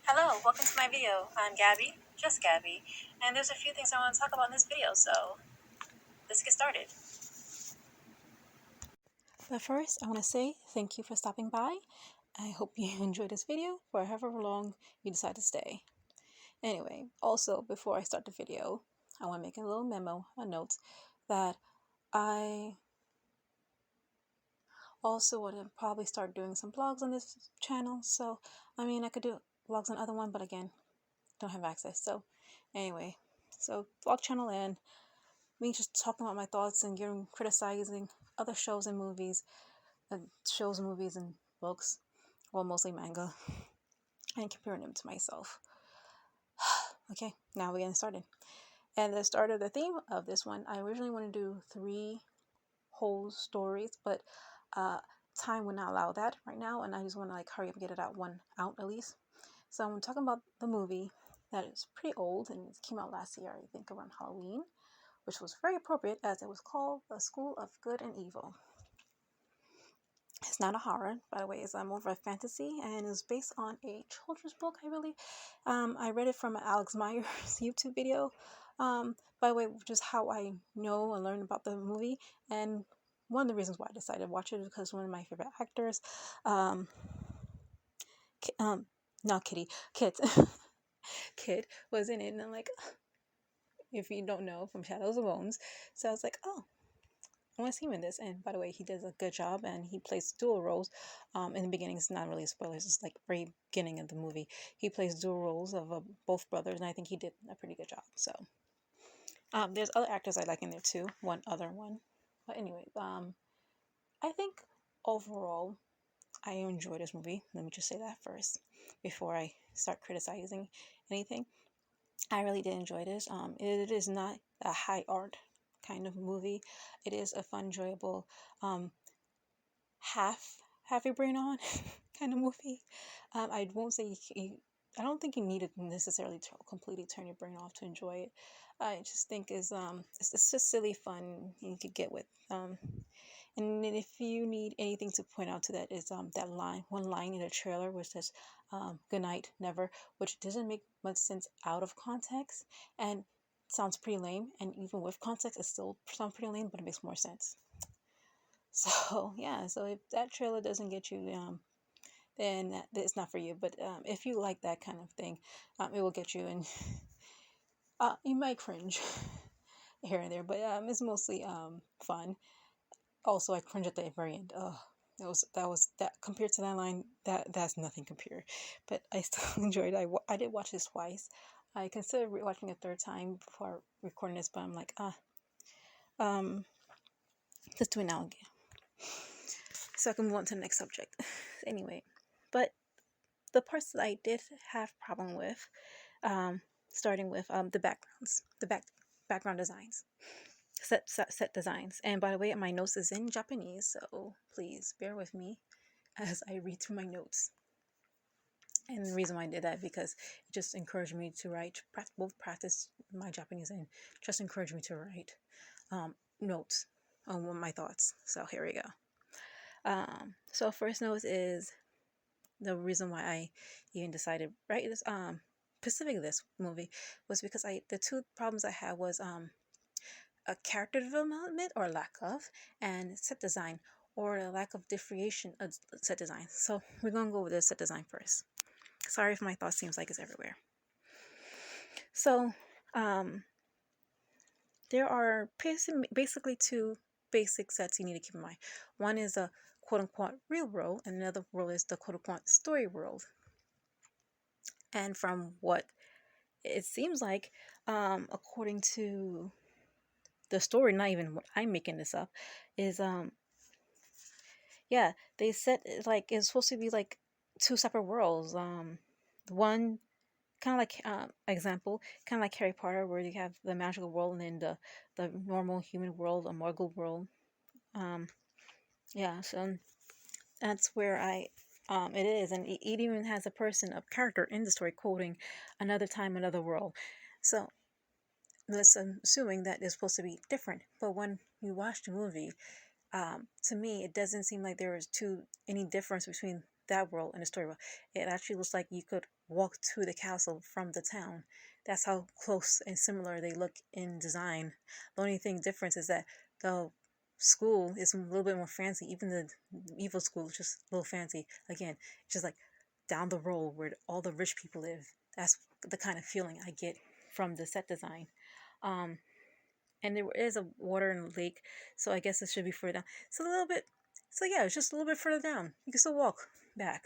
Hello, welcome to my video. I'm Gabby, just Gabby, and there's a few things I want to talk about in this video, so let's get started. But first, I want to say thank you for stopping by. I hope you enjoyed this video for however long you decide to stay. Anyway, also, before I start the video, I want to make a little memo, a note, that I also want to probably start doing some vlogs on this channel. So, I could do vlogs on other one, but again, don't have access. So, anyway, so vlog channel and me just talking about my thoughts and criticizing other shows and movies, movies and books, well, mostly manga, and comparing them to myself. Okay, now we're getting started. And the start of the theme of this one, I originally want to do 3 whole stories, but time would not allow that right now, and I just want to hurry up and get it one out at least. So I'm talking about the movie that is pretty old and it came out last year, I think around Halloween, which was very appropriate as it was called The School of Good and Evil. It's not a horror, by the way. It's more of a fantasy, and it's based on a children's book. I read it from Alex Meyer's YouTube video. By the way, which is how I know and learn about the movie. And one of the reasons why I decided to watch it is because one of my favorite actors, not Kitty, Kit, Kid was in it, and I'm like, if you don't know, from Shadows of Bones. So I was like, oh, I want to see him in this. And by the way, he does a good job, and he plays dual roles. In the beginning, it's not really spoilers. It's like very beginning of the movie. He plays dual roles of both brothers, and I think he did a pretty good job. So there's other actors I like in there too. One other one, but anyway, I think overall I enjoy this movie. Let me just say that first before I start criticizing anything. I really did enjoy this. It is not a high art kind of movie. It is a fun, enjoyable, have your brain on kind of movie. I won't say I don't think you need to necessarily completely turn your brain off to enjoy it. I just think it's just silly fun you could get with. And then if you need anything to point out to that is that one line in the trailer which says "Good night, never," which doesn't make much sense out of context and sounds pretty lame. And even with context, it still sounds pretty lame, but it makes more sense. So yeah, so if that trailer doesn't get you, then it's not for you. But if you like that kind of thing, it will get you, and you might cringe here and there, but it's mostly fun. Also, I cringe at the very end. Oh, that compared to that line, that's nothing compared. But I still enjoyed it. I did watch this twice. I considered watching a third time before recording this, but I'm like, um, let's do it now again, so I can move on to the next subject. Anyway, but the parts that I did have problem with, starting with the backgrounds, background designs, set designs. And by the way, my notes is in Japanese, so please bear with me as I read through my notes. And the reason why I did that because it just encouraged me to write, both practice my Japanese and just encouraged me to write notes on my thoughts. So here we go. So first note is the reason why I even decided to write this specifically this movie was because the 2 problems I had was a character development or lack of, and set design or a lack of differentiation of set design. So we're gonna go with the set design first. Sorry if my thought seems like it's everywhere. So there are basically 2 basic sets you need to keep in mind. One is a quote-unquote real world, and another world is the quote-unquote story world. And from what it seems like, according to the story, not even what I'm making this up, is yeah, they said it's supposed to be like 2 separate worlds. One kind of like example, kind of like Harry Potter, where you have the magical world and then the normal human world, a Muggle world. Yeah, so that's where it is, and it even has a character in the story quoting "another time, another world." So that's assuming that it's supposed to be different. But when you watch the movie, to me, it doesn't seem like there is any difference between that world in the story world, it actually looks like you could walk to the castle from the town. That's how close and similar they look in design. The only thing difference is that the school is a little bit more fancy. Even the evil school is just a little fancy. Again, just like down the road where all the rich people live. That's the kind of feeling I get from the set design. Um, and there is a water in the lake, so I guess it should be further down. It's a little bit. So yeah, it's just a little bit further down. You can still walk back.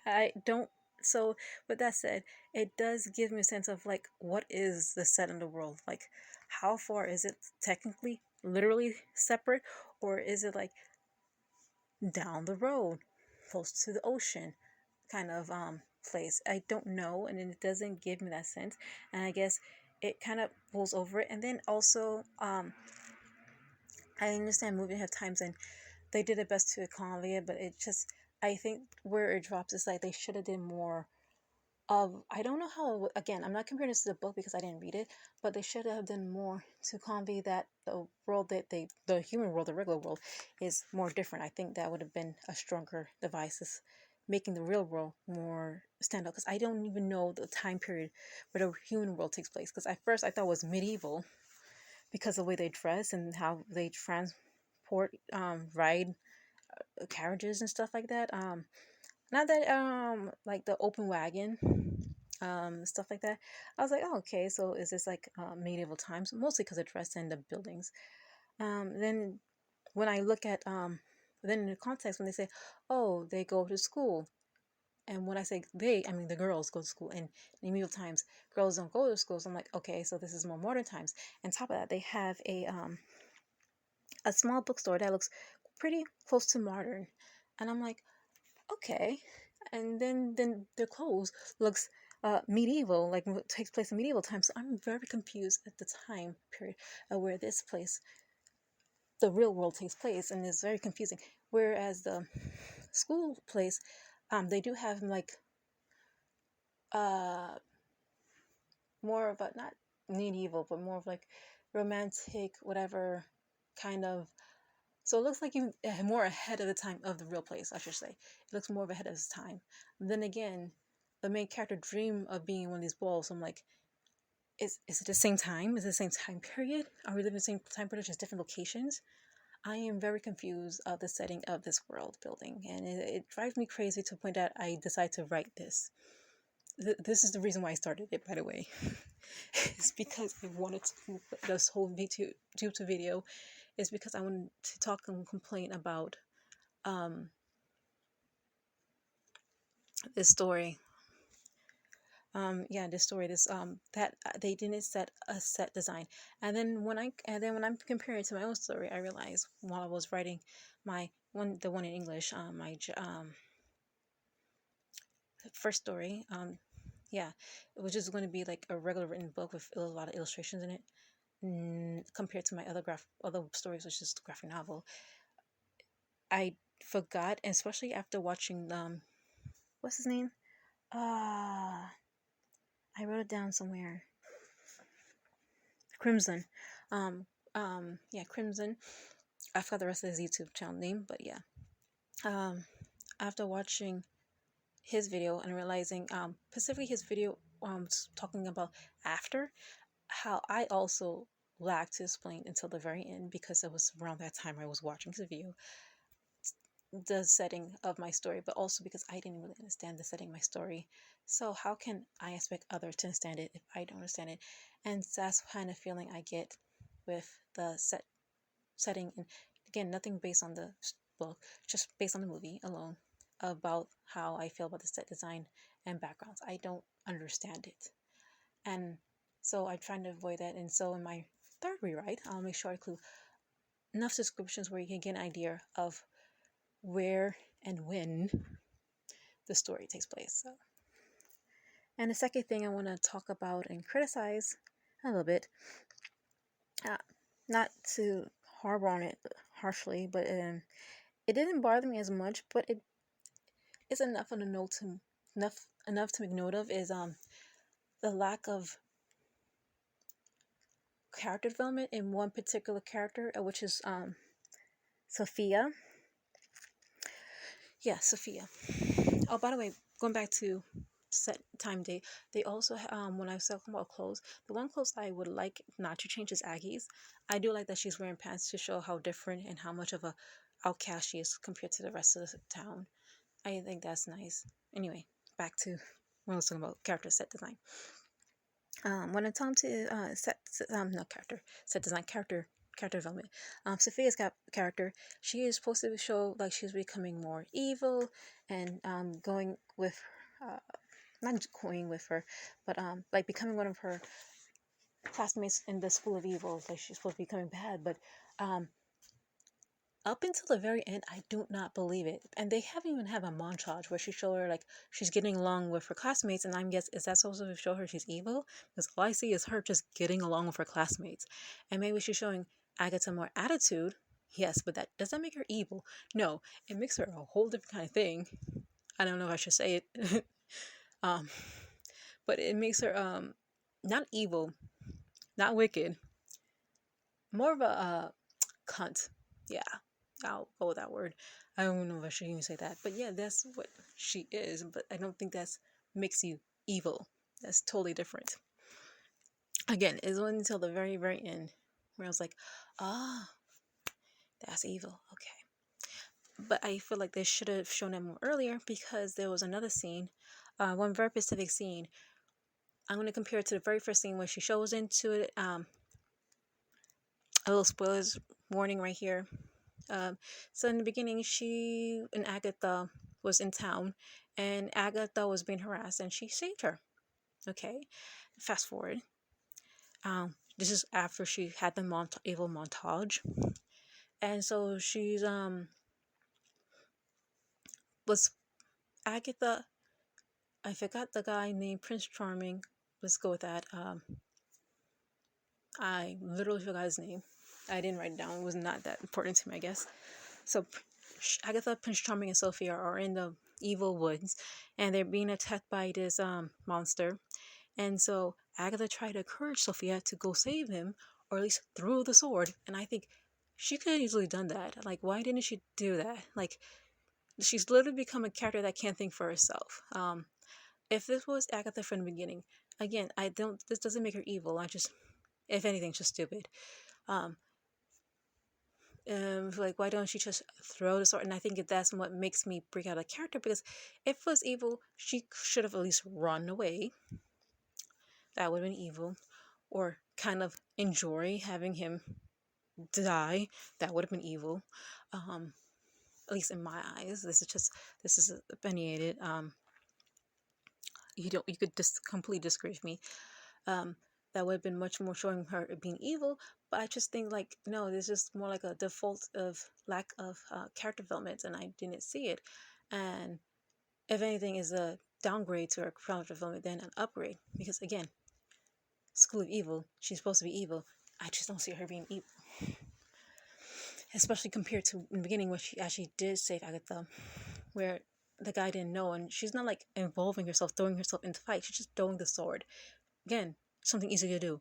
I don't. So with that said, it does give me a sense of like what is the set in the world? Like how far is it technically, literally separate, or is it like down the road, close to the ocean, kind of place? I don't know, and it doesn't give me that sense. And I guess it kind of pulls over it. And then also I understand movie have times and they did their best to accommodate it, but it just I think where it drops is like they should have did more of I don't know how again I'm not comparing this to the book because I didn't read it, but they should have done more to convey that the world that the human world, the regular world, is more different. I think that would have been a stronger device, making the real world more stand out because I don't even know the time period where the human world takes place because at first I thought it was medieval because of the way they dress and how they transport ride carriages and stuff like that. Not that like the open wagon, stuff like that. I was like, oh, okay, so is this like medieval times? Mostly because of dress and the buildings. Then when I look at then in the context when they say, oh, they go to school. And when I say they, I mean the girls go to school. And in medieval times, girls don't go to school. So I'm like, okay, so this is more modern times. And top of that, they have a small bookstore that looks pretty close to modern. And I'm like, okay. And then their clothes looks medieval, like what takes place in medieval times. So I'm very confused at the time period where this place, the real world takes place, and it's very confusing. Whereas the school place, they do have like uh more of a not medieval, but more of like romantic, whatever kind of. So it looks like you more ahead of the time of the real place, I should say. It looks more of ahead of its time. Then again, the main character dream of being in one of these balls. So I'm like, is it the same time? Is it the same time period? Are we living the same time period, just different locations? I am very confused of the setting of this world building, and it drives me crazy to the point that I decide to write this. This is the reason why I started it, by the way. It's because I wanted to this whole YouTube video is because I wanted to talk and complain about this story. Yeah, this story, this that they didn't set a set design, and then when I'm comparing it to my own story, I realized while I was writing the one in English, first story, yeah, it was just going to be like a regular written book with a lot of illustrations in it, compared to my other stories, which is graphic novel. I forgot, and especially after watching what's his name? Uh I wrote it down somewhere. Crimson. Yeah, Crimson. I forgot the rest of his YouTube channel name, but yeah. Um, after watching his video and realizing, specifically his video, talking about after, how I also lacked to explain until the very end because it was around that time I was watching his video the setting of my story, but also because I didn't really understand the setting of my story. So how can I expect others to understand it if I don't understand it? And that's kind of feeling I get with the setting, and again, nothing based on the book, just based on the movie alone, about how I feel about the set design and backgrounds. I don't understand it, and so I'm trying to avoid that. And so in my third rewrite, I'll make sure I include enough descriptions where you can get an idea of where and when the story takes place. So. And the second thing I want to talk about and criticize a little bit, uh, not to harbor on it harshly, but it didn't bother me as much, but it is enough of a note to enough to make note of is the lack of character development in one particular character, which is Sophia. Yeah, Sophia. Oh, by the way, going back to set time date, they also when I was talking about clothes, the one clothes I would like not to change is Aggie's. I do like that she's wearing pants to show how different and how much of a outcast she is compared to the rest of the town. I think that's nice. Anyway, back to when I was talking about character set design. When it's time to not character set design, character development. Sophia's got character. She is supposed to show like she's becoming more evil and going with uh, not just going with her, but like becoming one of her classmates in the school of evil. Like she's supposed to be becoming bad, but um, up until the very end, I do not believe it. And they haven't even have a montage where she show her like she's getting along with her classmates, and I'm guess is that supposed to show her she's evil? Because all I see is her just getting along with her classmates, and maybe she's showing Agatha more attitude. Yes, but that does that make her evil? No, it makes her a whole different kind of thing. I don't know if I should say it, um, but it makes her not evil, not wicked, more of a cunt. Yeah, I'll go with that word. I don't know if I should even say that, but yeah, that's what she is. But I don't think that's makes you evil. That's totally different. Again, it wasn't until the very, very end where I was like, ah, that's evil. Okay, but I feel like they should have shown it more earlier because there was another scene, one very specific scene. I'm going to compare it to the very first scene where she shows into it. A little spoilers warning right here. So in the beginning, she and Agatha was in town, and Agatha was being harassed, and she saved her. Okay, fast forward. This is after she had the evil montage, and so she's was Agatha. I forgot the guy named Prince Charming. Let's go with that. I literally forgot his name. I didn't write it down. It was not that important to me, I guess. So Agatha, Prince Charming, and Sophia are in the evil woods, and they're being attacked by this monster. And so Agatha tried to encourage Sophia to go save him, or at least throw the sword. And I think she could have easily done that. Like, why didn't she do that? Like, she's literally become a character that can't think for herself. If this was Agatha from the beginning, again, I don't. This doesn't make her evil. I just, if anything, just stupid. Um, like why don't she just throw the sword? And I think that's what makes me break out of character, because if it was evil, she should have at least run away. That would have been evil. Or kind of enjoy having him die. That would have been evil. At least in my eyes. This is opinionated. You could just completely disagree with me. um that would have been much more showing her being evil. But I just think like no, this is more like a default of lack of character development, and I didn't see it. And if anything is a downgrade to her character development than an upgrade, because again, school of evil, she's supposed to be evil. I just don't see her being evil, especially compared to in the beginning where she actually did save Agatha, where the guy didn't know, and she's not like involving herself, throwing herself into fight. She's just throwing the sword. Again, something easy to do.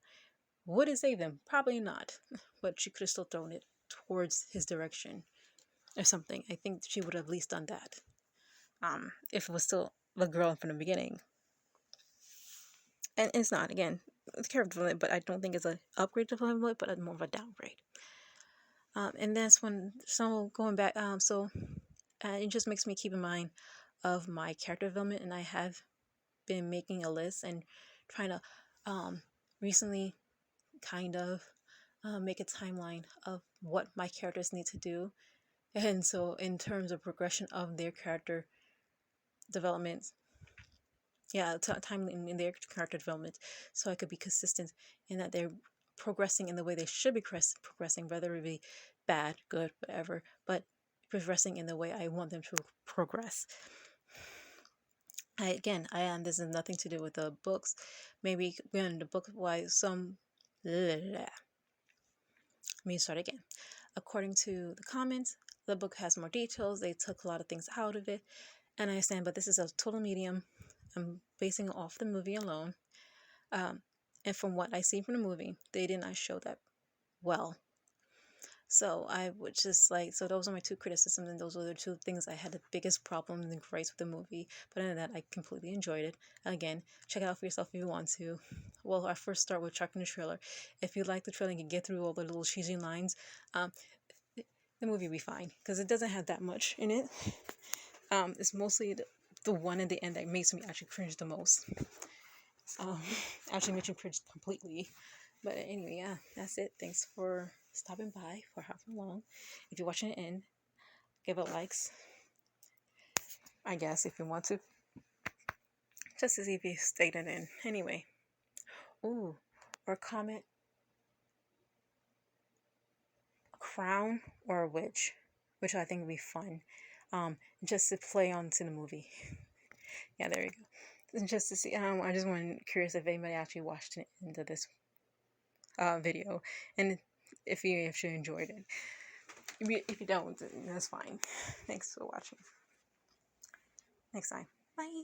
Would it save them? Probably not. But she could have still thrown it towards his direction or something. I think she would have at least done that. If it was still the girl from the beginning. And it's not, again, it's character development, but I don't think it's an upgrade development, but more of a downgrade. And that's when, so going back, it just makes me keep in mind of my character development, and I have been making a list and trying to recently kind of make a timeline of what my characters need to do. And so in terms of progression of their character development, time in their character development, so I could be consistent in that they're progressing in the way they should be progressing, whether it be bad, good, whatever, but progressing in the way I want them to progress. I am. This has nothing to do with the books. Maybe in the book, why some. Let me start again. According to the comments, the book has more details. They took a lot of things out of it, and I understand. But this is a total medium. I'm basing it off the movie alone, and from what I see from the movie, they did not show that well. So I would just like, so those are my two criticisms, and those were the two things I had the biggest problems and gripes with the movie. But other than that, I completely enjoyed it. Again, check it out for yourself if you want to. Well, I first start with checking the trailer. If you like the trailer and can get through all the little cheesy lines, um, the movie will be fine because it doesn't have that much in it. It's mostly the one in the end that makes me actually cringe the most. Um, actually makes me cringe completely. But anyway, yeah, that's it. Thanks for stopping by for however long. If you're watching it in, give it likes, I guess, if you want to. Just to see if you stayed it in. Anyway. Ooh. Or comment crown or witch, which I think would be fun. Just to play on to the movie. Yeah, there you go. Just to see, I just want curious if anybody actually watched it into this video, and if you enjoyed it. If you don't, then that's fine. Thanks for watching. Next time. Bye.